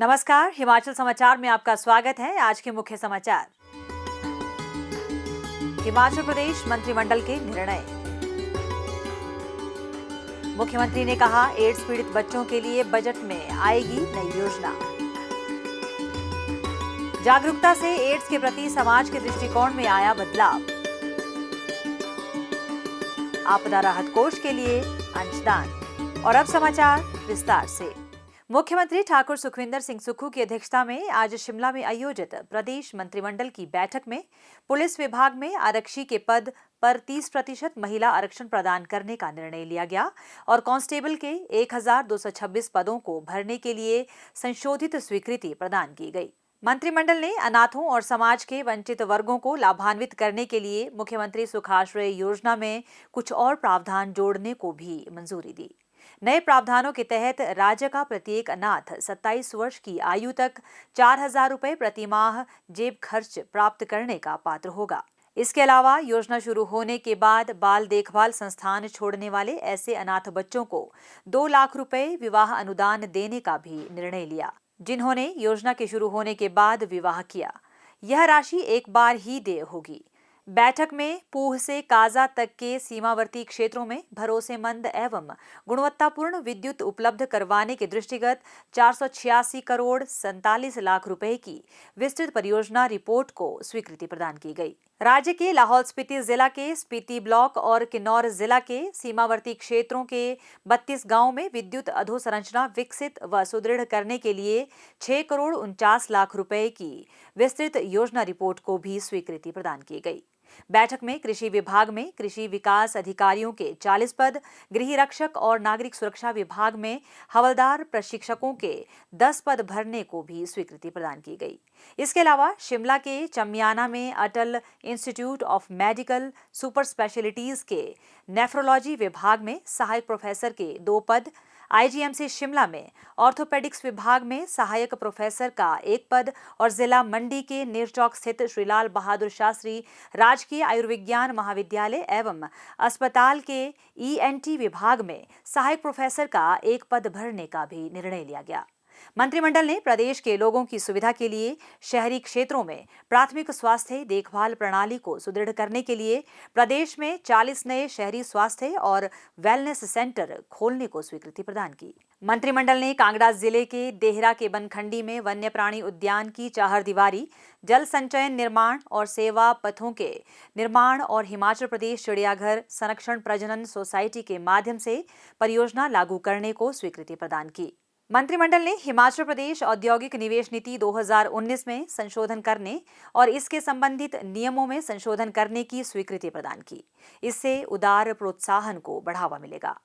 नमस्कार, हिमाचल समाचार में आपका स्वागत है। आज के मुख्य समाचार। हिमाचल प्रदेश मंत्रिमंडल के निर्णय। मुख्यमंत्री ने कहा, एड्स पीड़ित बच्चों के लिए बजट में आएगी नई योजना। जागरूकता से एड्स के प्रति समाज के दृष्टिकोण में आया बदलाव। आपदा राहत कोष के लिए अंशदान। और अब समाचार विस्तार से। मुख्यमंत्री ठाकुर सुखविंदर सिंह सुक्खू की अध्यक्षता में आज शिमला में आयोजित प्रदेश मंत्रिमंडल की बैठक में पुलिस विभाग में आरक्षी के पद पर 30% महिला आरक्षण प्रदान करने का निर्णय लिया गया और कांस्टेबल के 1226 पदों को भरने के लिए संशोधित स्वीकृति प्रदान की गई। मंत्रिमंडल ने अनाथों और समाज के वंचित वर्गों को लाभान्वित करने के लिए मुख्यमंत्री सुखाश्रय योजना में कुछ और प्रावधान जोड़ने को भी मंजूरी दी। नए प्रावधानों के तहत राज्य का प्रत्येक अनाथ 27 वर्ष की आयु तक 4,000 रुपए प्रति माह जेब खर्च प्राप्त करने का पात्र होगा। इसके अलावा योजना शुरू होने के बाद बाल देखभाल संस्थान छोड़ने वाले ऐसे अनाथ बच्चों को 2 लाख रुपए विवाह अनुदान देने का भी निर्णय लिया, जिन्होंने योजना के शुरू होने के बाद विवाह किया। यह राशि एक बार ही देय होगी। बैठक में पूह से काजा तक के सीमावर्ती क्षेत्रों में भरोसेमंद एवं गुणवत्तापूर्ण विद्युत उपलब्ध करवाने के दृष्टिगत 486 करोड़ 47 लाख रुपए की विस्तृत परियोजना रिपोर्ट को स्वीकृति प्रदान की गई। राज्य के लाहौल स्पीति जिला के स्पीति ब्लॉक और किन्नौर जिला के सीमावर्ती क्षेत्रों के 32 गांवों में विद्युत अधोसंरचना विकसित व सुदृढ़ करने के लिए 6 करोड़ 49 लाख रुपए की विस्तृत योजना रिपोर्ट को भी स्वीकृति प्रदान की गई। बैठक में कृषि विभाग में कृषि विकास अधिकारियों के 40 पद, गृह रक्षक और नागरिक सुरक्षा विभाग में हवलदार प्रशिक्षकों के 10 पद भरने को भी स्वीकृति प्रदान की गई। इसके अलावा शिमला के चमियाना में Atal institute of medical super specialities के नेफ्रोलॉजी विभाग में सहायक प्रोफेसर के 2 पद, आईजीएमसी शिमला में ऑर्थोपेडिक्स विभाग में सहायक प्रोफेसर का 1 पद और जिला मंडी के नेरचौक स्थित श्री लाल बहादुर शास्त्री राजकीय आयुर्विज्ञान महाविद्यालय एवं अस्पताल के ईएनटी विभाग में सहायक प्रोफेसर का 1 पद भरने का भी निर्णय लिया गया। मंत्रिमंडल ने प्रदेश के लोगों की सुविधा के लिए शहरी क्षेत्रों में प्राथमिक स्वास्थ्य देखभाल प्रणाली को सुदृढ़ करने के लिए प्रदेश में 40 नए शहरी स्वास्थ्य और वेलनेस सेंटर खोलने को स्वीकृति प्रदान की। मंत्रिमंडल ने कांगड़ा जिले के देहरा के बनखंडी में वन्य प्राणी उद्यान की चारदीवारी, जल संचयन निर्माण और सेवा पथों के निर्माण और हिमाचल प्रदेश चिड़ियाघर संरक्षण प्रजनन सोसाइटी के माध्यम से परियोजना लागू करने को स्वीकृति प्रदान की। मंत्रिमंडल ने हिमाचल प्रदेश औद्योगिक निवेश नीति 2019 में संशोधन करने और इसके संबंधित नियमों में संशोधन करने की स्वीकृति प्रदान की। इससे उदार प्रोत्साहन को बढ़ावा मिलेगा।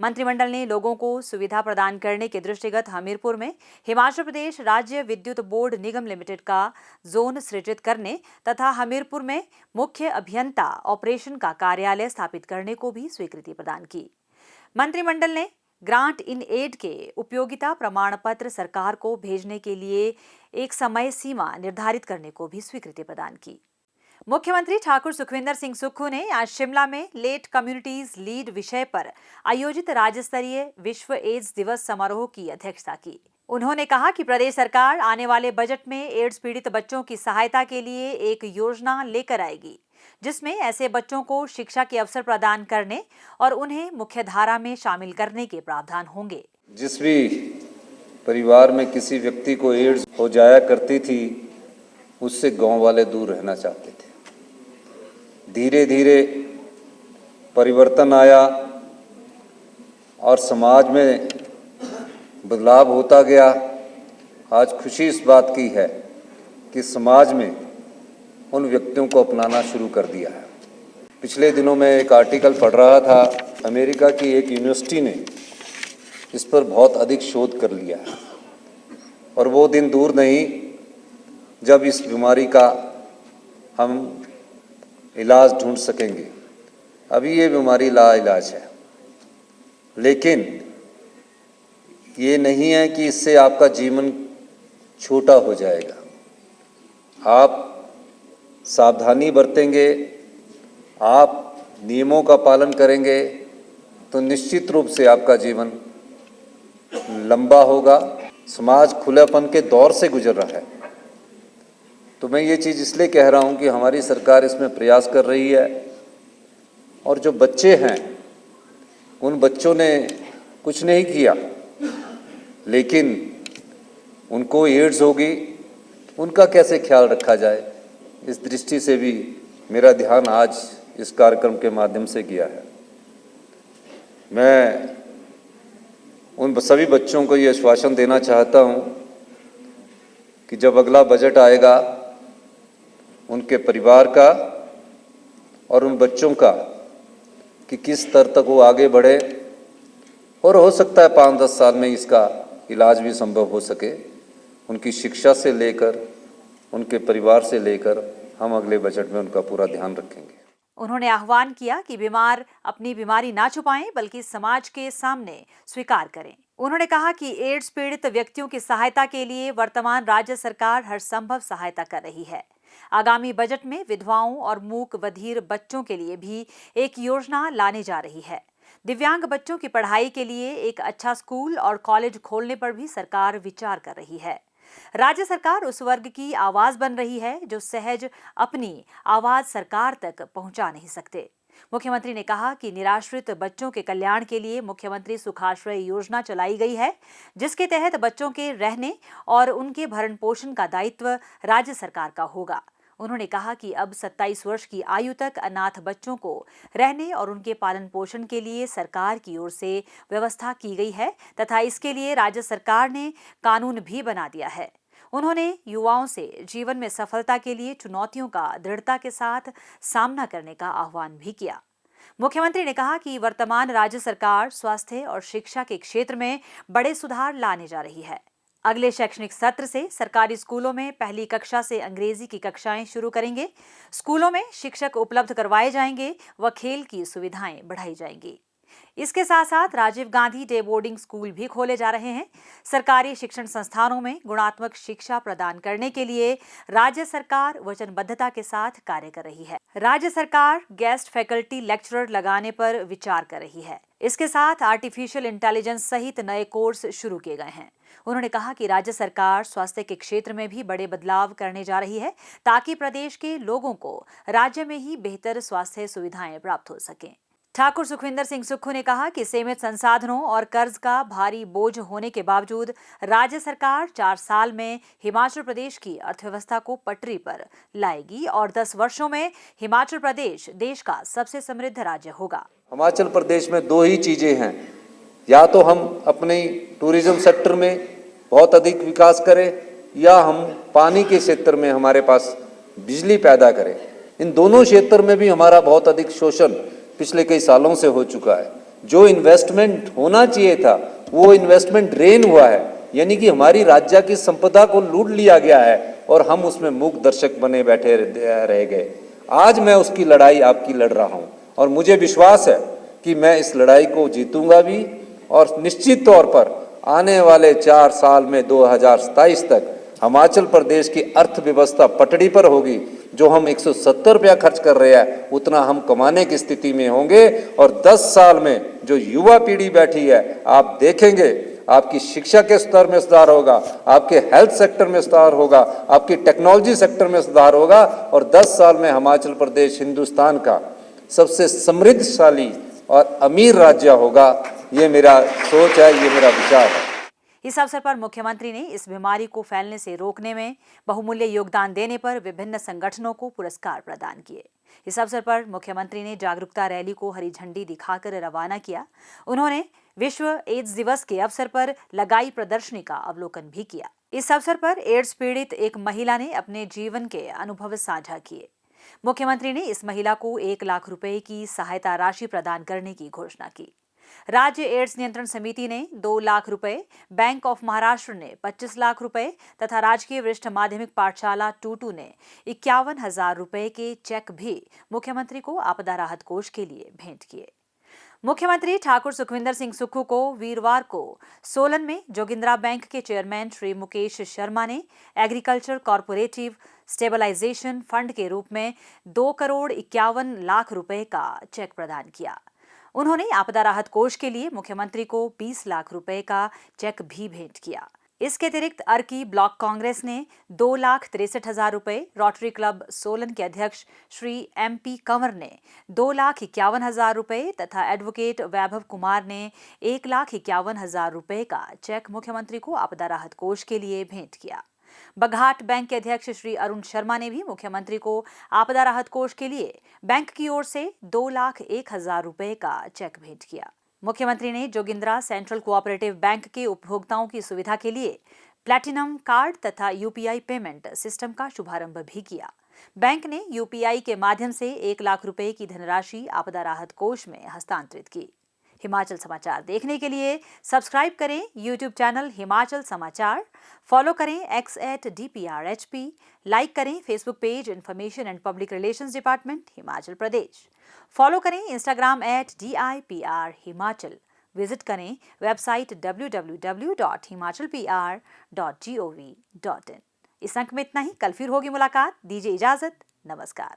मंत्रिमंडल ने लोगों को सुविधा प्रदान करने के दृष्टिगत हमीरपुर में हिमाचल प्रदेश राज्य विद्युत बोर्ड निगम लिमिटेड का जोन सृजित करने तथा हमीरपुर में मुख्य अभियंता ऑपरेशन का कार्यालय स्थापित करने को भी स्वीकृति प्रदान की। मंत्रिमंडल ने ग्रांट इन एड के उपयोगिता प्रमाण पत्र सरकार को भेजने के लिए एक समय सीमा निर्धारित करने को भी स्वीकृति प्रदान की। मुख्यमंत्री ठाकुर सुखविंदर सिंह सुक्खू ने आज शिमला में लेट कम्युनिटीज लीड विषय पर आयोजित राज्य स्तरीय विश्व एड्स दिवस समारोह की अध्यक्षता की। उन्होंने कहा कि प्रदेश सरकार आने वाले बजट में एड्स पीड़ित बच्चों की सहायता के लिए एक योजना लेकर आएगी, जिसमें ऐसे बच्चों को शिक्षा के अवसर प्रदान करने और उन्हें मुख्यधारा में शामिल करने के प्रावधान होंगे। जिस भी परिवार में किसी व्यक्ति को एड्स हो जाया करती थी, उससे गांव वाले दूर रहना चाहते थे। धीरे धीरे परिवर्तन आया और समाज में बदलाव होता गया। आज खुशी इस बात की है कि समाज में उन व्यक्तियों को अपनाना शुरू कर दिया है। पिछले दिनों में एक आर्टिकल पढ़ रहा था, अमेरिका की एक यूनिवर्सिटी ने इस पर बहुत अधिक शोध कर लिया है और वो दिन दूर नहीं जब इस बीमारी का हम इलाज ढूंढ सकेंगे। अभी ये बीमारी लाइलाज है, लेकिन ये नहीं है कि इससे आपका जीवन छोटा हो जाएगा। आप सावधानी बरतेंगे, आप नियमों का पालन करेंगे तो निश्चित रूप से आपका जीवन लंबा होगा समाज खुलेपन के दौर से गुजर रहा है। तो मैं ये चीज़ इसलिए कह रहा हूँ कि हमारी सरकार इसमें प्रयास कर रही है, और जो बच्चे हैं उन बच्चों ने कुछ नहीं किया, लेकिन उनको एड्स होगी, उनका कैसे ख्याल रखा जाए, इस दृष्टि से भी मेरा ध्यान आज इस कार्यक्रम के माध्यम से गया है। मैं उन सभी बच्चों को ये आश्वासन देना चाहता हूँ कि जब अगला बजट आएगा, उनके परिवार का और उन बच्चों का कि किस स्तर तक वो आगे बढ़े, और हो सकता है 5-10 साल में इसका इलाज भी संभव हो सके। उनकी शिक्षा से लेकर उनके परिवार से लेकर हम अगले बजट में उनका पूरा ध्यान रखेंगे। उन्होंने आह्वान किया कि बीमार अपनी बीमारी ना छुपाएं, बल्कि समाज के सामने स्वीकार करें। उन्होंने कहा कि एड्स पीड़ित व्यक्तियों की सहायता के लिए वर्तमान राज्य सरकार हर संभव सहायता कर रही है। आगामी बजट में विधवाओं और मूक बधिर बच्चों के लिए भी एक योजना लाने जा रही है। दिव्यांग बच्चों की पढ़ाई के लिए एक अच्छा स्कूल और कॉलेज खोलने पर भी सरकार विचार कर रही है। राज्य सरकार उस वर्ग की आवाज बन रही है जो सहज अपनी आवाज सरकार तक पहुंचा नहीं सकते। मुख्यमंत्री ने कहा कि निराश्रित बच्चों के कल्याण के लिए मुख्यमंत्री सुखाश्रय योजना चलाई गई है, जिसके तहत बच्चों के रहने और उनके भरण पोषण का दायित्व राज्य सरकार का होगा। उन्होंने कहा कि अब 27 वर्ष की आयु तक अनाथ बच्चों को रहने और उनके पालन पोषण के लिए सरकार की ओर से व्यवस्था की गई है तथा इसके लिए राज्य सरकार ने कानून भी बना दिया है। उन्होंने युवाओं से जीवन में सफलता के लिए चुनौतियों का दृढ़ता के साथ सामना करने का आह्वान भी किया। मुख्यमंत्री ने कहा कि वर्तमान राज्य सरकार स्वास्थ्य और शिक्षा के क्षेत्र में बड़े सुधार लाने जा रही है। अगले शैक्षणिक सत्र से सरकारी स्कूलों में पहली कक्षा से अंग्रेजी की कक्षाएं शुरू करेंगे। स्कूलों में शिक्षक उपलब्ध करवाए जाएंगे व खेल की सुविधाएं बढ़ाई जाएंगी। इसके साथ साथ Rajiv Gandhi day boarding school भी खोले जा रहे हैं। सरकारी शिक्षण संस्थानों में गुणात्मक शिक्षा प्रदान करने के लिए राज्य सरकार वचनबद्धता के साथ कार्य कर रही है। राज्य सरकार गेस्ट फैकल्टी लेक्चरर लगाने पर विचार कर रही है। इसके साथ आर्टिफिशियल इंटेलिजेंस सहित नए कोर्स शुरू किए गए हैं। उन्होंने कहा कि राज्य सरकार स्वास्थ्य के क्षेत्र में भी बड़े बदलाव करने जा रही है, ताकि प्रदेश के लोगों को राज्य में ही बेहतर स्वास्थ्य सुविधाएं प्राप्त हो सकें। ठाकुर सुखविंदर सिंह सुक्खू ने कहा कि सीमित संसाधनों और कर्ज का भारी बोझ होने के बावजूद राज्य सरकार 4 साल में हिमाचल प्रदेश की अर्थव्यवस्था को पटरी पर लाएगी और 10 वर्षों में हिमाचल प्रदेश देश का सबसे समृद्ध राज्य होगा। हिमाचल प्रदेश में 2 ही चीज़ें हैं, या तो हम अपने टूरिज्म सेक्टर में बहुत अधिक विकास करें, या हम पानी के क्षेत्र में हमारे पास बिजली पैदा करें। इन दोनों क्षेत्र में भी हमारा बहुत अधिक शोषण पिछले कई सालों से हो चुका है। जो इन्वेस्टमेंट होना चाहिए था वो इन्वेस्टमेंट ड्रेन हुआ है, यानी कि हमारी राज्य की संपदा को लूट लिया गया है और हम उसमें मूक दर्शक बने बैठे रह गए। आज मैं उसकी लड़ाई आपकी लड़ रहा हूँ और मुझे विश्वास है कि मैं इस लड़ाई को जीतूंगा भी, और निश्चित तौर पर आने वाले 4 साल में 2027 तक हिमाचल प्रदेश की अर्थव्यवस्था पटड़ी पर होगी। जो हम 170 रुपया खर्च कर रहे हैं उतना हम कमाने की स्थिति में होंगे, और 10 साल में जो युवा पीढ़ी बैठी है आप देखेंगे आपकी शिक्षा के स्तर में सुधार होगा, आपके हेल्थ सेक्टर में सुधार होगा, आपकी टेक्नोलॉजी सेक्टर में सुधार होगा, और 10 साल में हिमाचल प्रदेश हिंदुस्तान का सबसे समृद्धशाली और अमीर राज्य होगा। ये मेरा सोच है, ये मेरा विचार है। इस अवसर पर मुख्यमंत्री ने इस बीमारी को फैलने से रोकने में बहुमूल्य योगदान देने पर विभिन्न संगठनों को पुरस्कार प्रदान किए। इस अवसर पर मुख्यमंत्री ने जागरूकता रैली को हरी झंडी दिखाकर रवाना किया। उन्होंने विश्व एड्स दिवस के अवसर पर लगाई प्रदर्शनी का अवलोकन भी किया। इस अवसर पर एड्स पीड़ित एक महिला ने अपने जीवन के अनुभव साझा किए। मुख्यमंत्री ने इस महिला को 1 लाख रुपए की सहायता राशि प्रदान करने की घोषणा की। राज्य एड्स नियंत्रण समिति ने 2 लाख रुपए, बैंक ऑफ महाराष्ट्र ने 25 लाख रुपए तथा राजकीय वरिष्ठ माध्यमिक पाठशाला टूटू ने 51,000 रुपए के चेक भी मुख्यमंत्री को आपदा राहत कोष के लिए भेंट किए। मुख्यमंत्री ठाकुर सुखविंदर सिंह सुक्खू को वीरवार को सोलन में जोगिंद्रा बैंक के चेयरमैन श्री मुकेश शर्मा ने एग्रीकल्चर कॉर्पोरेटिव स्टेबलाइजेशन फंड के रूप में 2 करोड़ 51 लाख रुपए का चेक प्रदान किया। उन्होंने आपदा राहत कोष के लिए मुख्यमंत्री को 20 लाख रुपए का चेक भी भेंट किया। इसके अतिरिक्त अर्की ब्लॉक कांग्रेस ने 2,63,000 रुपए, रोटरी क्लब सोलन के अध्यक्ष श्री MP कंवर ने 2,51,000 रुपए तथा एडवोकेट वैभव कुमार ने 1,51,000 रुपए का चेक मुख्यमंत्री को आपदा राहत कोष के लिए भेंट किया। बघाट बैंक के अध्यक्ष श्री अरुण शर्मा ने भी मुख्यमंत्री को आपदा राहत कोष के लिए बैंक की ओर से 2,01,000 रुपए का चेक भेंट किया। मुख्यमंत्री ने जोगिंद्रा सेंट्रल कोऑपरेटिव बैंक के उपभोक्ताओं की सुविधा के लिए प्लैटिनम कार्ड तथा UPI पेमेंट सिस्टम का शुभारंभ भी किया। बैंक ने UPI के माध्यम से 1 लाख रुपए की धनराशि आपदा राहत कोष में हस्तांतरित की। हिमाचल समाचार देखने के लिए सब्सक्राइब करें YouTube चैनल हिमाचल समाचार, फॉलो करें X @DPRHP, लाइक करें Facebook page information and public relations department Himachal Pradesh, follow करें Instagram @DIPR हिमाचल, विजिट करें वेबसाइट www.himachalpr.gov.in। इस अंक में इतना ही। कल फिर होगी मुलाकात। दीजिए इजाजत। नमस्कार।